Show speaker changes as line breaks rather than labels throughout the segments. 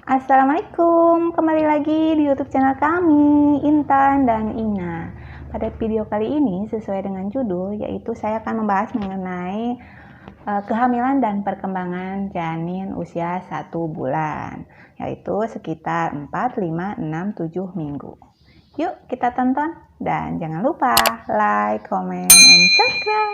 Assalamualaikum, kembali lagi di YouTube channel kami, Intan dan Ina. Pada video kali ini, sesuai dengan judul, yaitu saya akan membahas mengenai kehamilan dan perkembangan janin usia 1 bulan, yaitu sekitar 4, 5, 6, 7 minggu. Yuk kita tonton, dan jangan lupa like, comment, and subscribe.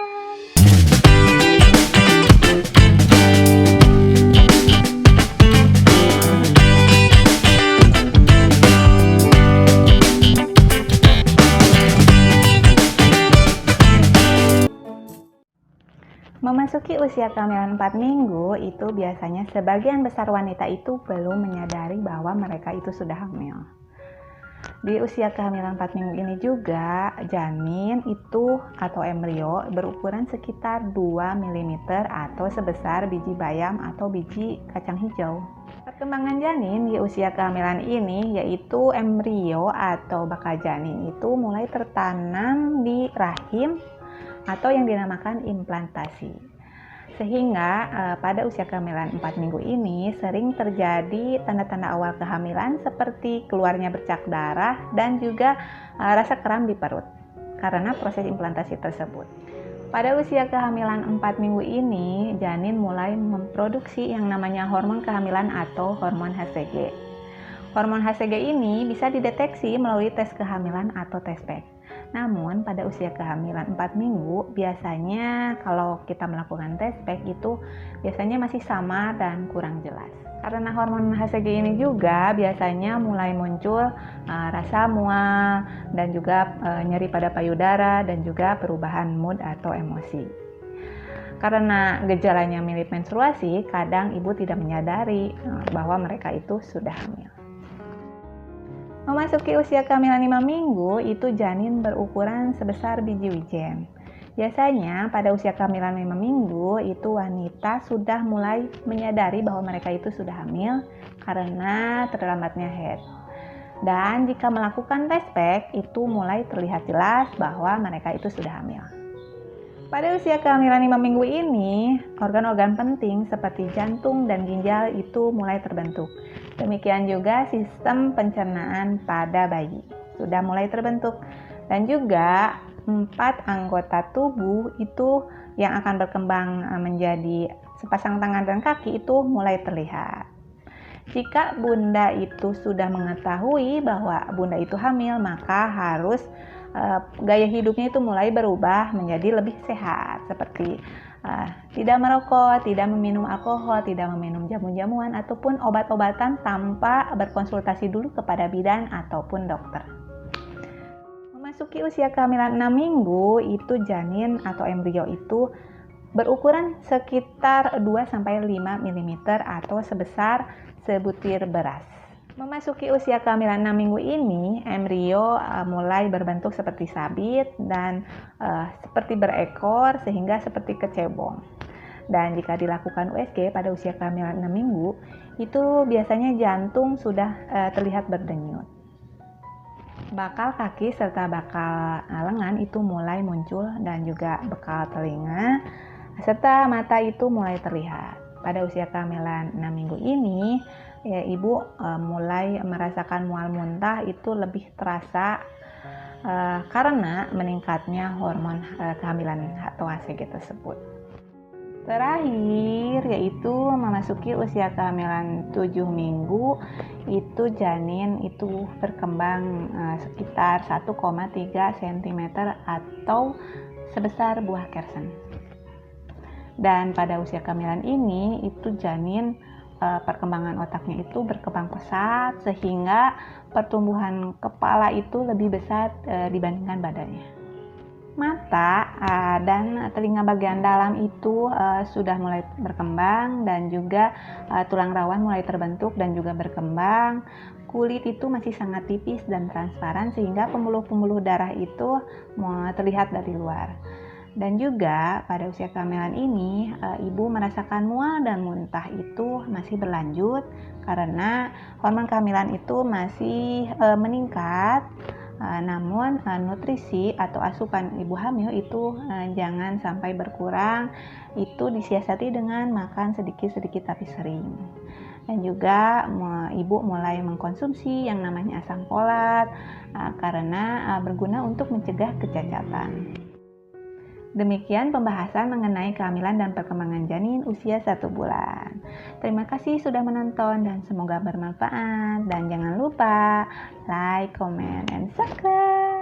Memasuki usia kehamilan 4 minggu, itu biasanya sebagian besar wanita itu belum menyadari bahwa mereka itu sudah hamil. Di usia kehamilan 4 minggu ini juga, janin itu atau embrio berukuran sekitar 2 mm atau sebesar biji bayam atau biji kacang hijau. Perkembangan janin di usia kehamilan ini yaitu embrio atau bakal janin itu mulai tertanam di rahim atau yang dinamakan implantasi. Sehingga pada usia kehamilan 4 minggu ini sering terjadi tanda-tanda awal kehamilan seperti keluarnya bercak darah dan juga rasa kram di perut karena proses implantasi tersebut. Pada usia kehamilan 4 minggu ini, janin mulai memproduksi yang namanya hormon kehamilan atau hormon HCG. Hormon HCG ini bisa dideteksi melalui tes kehamilan atau tes PEG. Namun pada usia kehamilan 4 minggu biasanya kalau kita melakukan tes PEG itu biasanya masih samar dan kurang jelas. Karena hormon HCG ini juga biasanya mulai muncul rasa mual dan juga nyeri pada payudara dan juga perubahan mood atau emosi. Karena gejalanya mirip menstruasi, kadang ibu tidak menyadari bahwa mereka itu sudah hamil. Memasuki usia kehamilan 5 minggu, itu janin berukuran sebesar biji wijen. Biasanya pada usia kehamilan 5 minggu, itu wanita sudah mulai menyadari bahwa mereka itu sudah hamil karena terlambatnya head. Dan jika melakukan tes PEG, itu mulai terlihat jelas bahwa mereka itu sudah hamil. Pada usia kehamilan 5 minggu ini, organ-organ penting seperti jantung dan ginjal itu mulai terbentuk. Demikian juga sistem pencernaan pada bayi sudah mulai terbentuk. Dan juga 4 anggota tubuh itu yang akan berkembang menjadi sepasang tangan dan kaki itu mulai terlihat. Jika bunda itu sudah mengetahui bahwa bunda itu hamil, maka harus gaya hidupnya itu mulai berubah menjadi lebih sehat, seperti tidak merokok, tidak meminum alkohol, tidak meminum jamu-jamuan ataupun obat-obatan tanpa berkonsultasi dulu kepada bidan ataupun dokter. Memasuki usia kehamilan 6 minggu, itu janin atau embrio itu berukuran sekitar 2-5 mm atau sebesar sebutir beras. Memasuki usia kehamilan 6 minggu ini, embrio mulai berbentuk seperti sabit dan seperti berekor sehingga seperti kecebong. Dan jika dilakukan USG pada usia kehamilan 6 minggu, itu biasanya jantung sudah terlihat berdenyut. Bakal kaki serta bakal lengan itu mulai muncul dan juga bakal telinga serta mata itu mulai terlihat. Pada usia kehamilan 6 minggu ini, ya, ibu mulai merasakan mual muntah itu lebih terasa karena meningkatnya hormon kehamilan atau HCG tersebut. Terakhir yaitu memasuki usia kehamilan 7 minggu, itu janin itu berkembang sekitar 1,3 cm atau sebesar buah kersen. Dan pada usia kehamilan ini itu janin perkembangan otaknya itu berkembang pesat sehingga pertumbuhan kepala itu lebih besar dibandingkan badannya. Mata dan telinga bagian dalam itu sudah mulai berkembang dan juga tulang rawan mulai terbentuk dan juga berkembang. Kulit itu masih sangat tipis dan transparan sehingga pembuluh-pembuluh darah itu terlihat dari luar. Dan juga pada usia kehamilan ini, ibu merasakan mual dan muntah itu masih berlanjut karena hormon kehamilan itu masih meningkat. Namun nutrisi atau asupan ibu hamil itu jangan sampai berkurang. Itu disiasati dengan makan sedikit-sedikit tapi sering. dan juga ibu mulai mengkonsumsi yang namanya asam folat karena berguna untuk mencegah kecacatan. Demikian pembahasan mengenai kehamilan dan perkembangan janin usia 1 bulan. Terima kasih sudah menonton dan semoga bermanfaat. Dan jangan lupa like, comment, and subscribe.